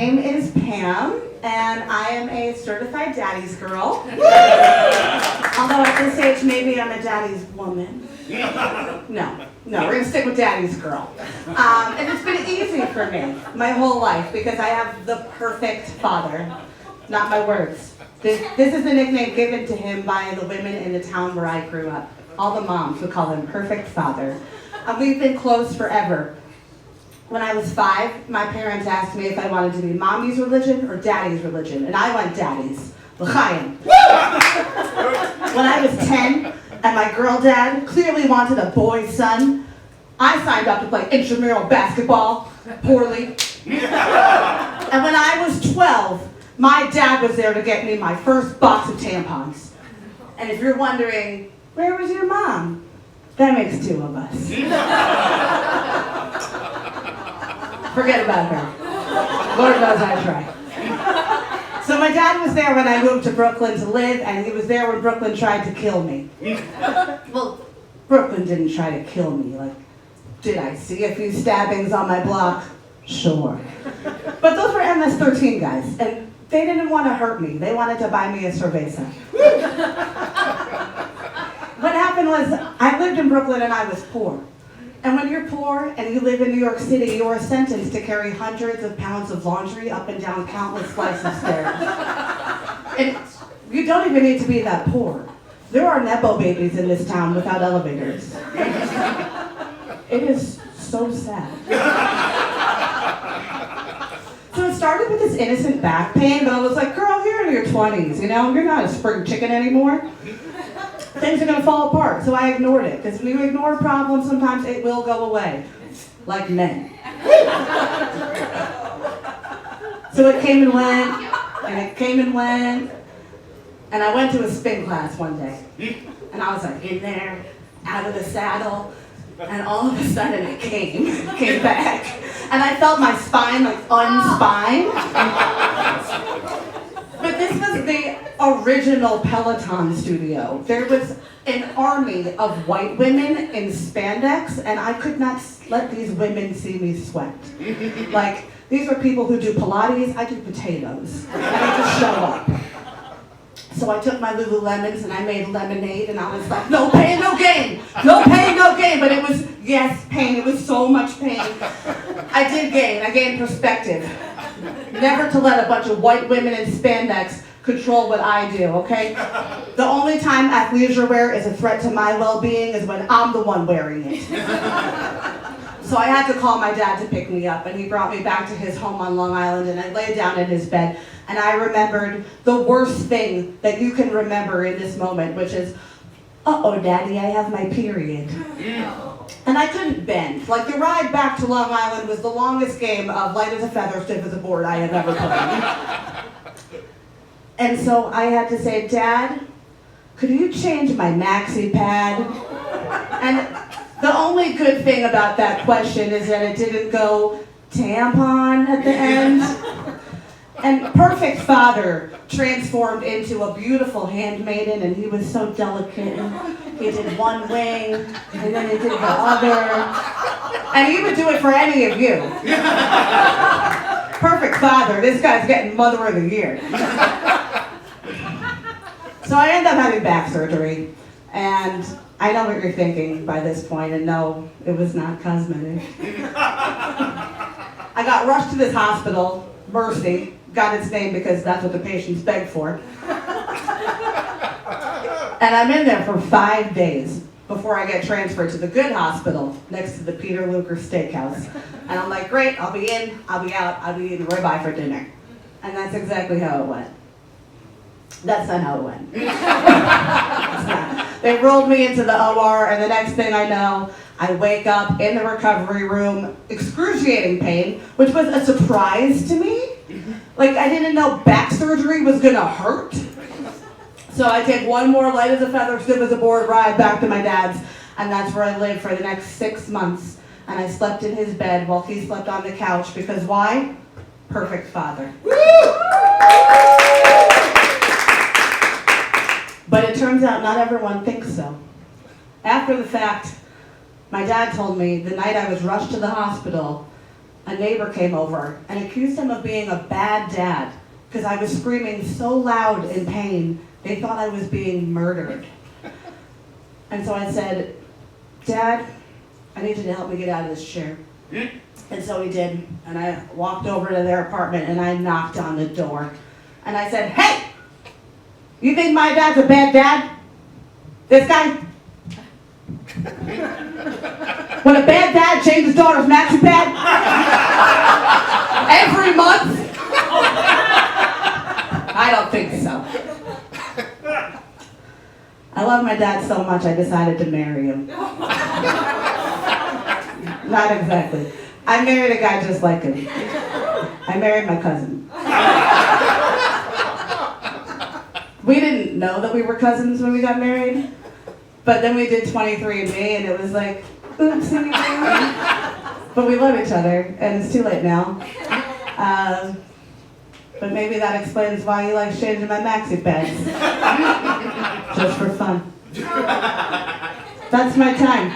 name is Pam, and I am a certified daddy's girl. Although at this age, maybe I'm a daddy's woman. No, we're gonna stick with daddy's girl. And it's been easy for me my whole life because I have the perfect father. Not my words. This is a nickname given to him by the women in the town where I grew up. All the moms would call him perfect father. And we've been close forever. When I was 5, my parents asked me if I wanted to be mommy's religion or daddy's religion, and I went daddy's. L'chaim. When I was 10, and my girl dad clearly wanted a boy son, I signed up to play intramural basketball, poorly. And when I was 12, my dad was there to get me my first box of tampons. And if you're wondering, where was your mom? That makes 2 of us. Forget about her. Lord knows I try. So my dad was there when I moved to Brooklyn to live, and he was there when Brooklyn tried to kill me. Well, Brooklyn didn't try to kill me. Like, did I see a few stabbings on my block? Sure. But those were MS-13 guys, and they didn't want to hurt me. They wanted to buy me a cerveza. What happened was, I lived in Brooklyn and I was poor. And when you're poor and you live in New York City, you are sentenced to carry hundreds of pounds of laundry up and down countless flights of stairs. And you don't even need to be that poor. There are Nepo babies in this town without elevators. It is so sad. So it started with this innocent back pain, but I was like, girl, you're in your 20s, you know? You're not a spring chicken anymore. Things are gonna fall apart, so I ignored it. Because when you ignore a problem, sometimes it will go away. Like men. So it came and went, and it came and went. And I went to a spin class one day. And I was like in there, out of the saddle, and all of a sudden it came back. And I felt my spine like unspine. But this was the original Peloton studio. There was an army of white women in spandex, and I could not let these women see me sweat. Like, these are people who do Pilates, I do potatoes. And I just show up. So I took my Lululemons and I made lemonade, and I was like, no pain, no gain. No pain, no gain. But it was, yes, pain. It was so much pain. I did gain. I gained perspective. Never to let a bunch of white women in spandex control what I do, okay? The only time athleisure wear is a threat to my well-being is when I'm the one wearing it. So I had to call my dad to pick me up, and he brought me back to his home on Long Island, and I lay down in his bed, and I remembered the worst thing that you can remember in this moment, which is, uh-oh, Daddy, I have my period. And I couldn't bend. Like, the ride back to Long Island was the longest game of light as a feather, stiff as a board I have ever played. And so I had to say, Dad, could you change my maxi pad? And the only good thing about that question is that it didn't go tampon at the end. And perfect father transformed into a beautiful handmaiden, and he was so delicate. He did one wing, and then he did the other. And he would do it for any of you. Perfect father. This guy's getting Mother of the Year. So I ended up having back surgery, and I know what you're thinking by this point, and no, it was not cosmetic. I got rushed to this hospital, Mercy, got its name because that's what the patients beg for. And I'm in there for 5 days before I get transferred to the good hospital next to the Peter Luger Steakhouse. And I'm like, great, I'll be in, I'll be out, I'll be eating ribeye for dinner. And that's exactly how it went. That's not how it went. They rolled me into the OR, and the next thing I know, I wake up in the recovery room, excruciating pain, which was a surprise to me. Like, I didn't know back surgery was gonna hurt. So I take one more light as a feather, stiff as a board ride back to my dad's, and that's where I lived for the next 6 months. And I slept in his bed while he slept on the couch, because why? Perfect father. But it turns out not everyone thinks so. After the fact, my dad told me the night I was rushed to the hospital, a neighbor came over and accused him of being a bad dad because I was screaming so loud in pain, they thought I was being murdered. And so I said, Dad, I need you to help me get out of this chair. And so he did. And I walked over to their apartment and I knocked on the door. And I said, hey, you think my dad's a bad dad? This guy? When a bad dad changes his daughter's maxi pad every month? I don't think so. I love my dad so much I decided to marry him. Not exactly. I married a guy just like him. I married my cousin. We didn't know that we were cousins when we got married, but then we did 23andMe and it was like, oopsie. But we love each other and it's too late now. But maybe that explains why he likes changing my maxi pads. Just for fun. That's my time.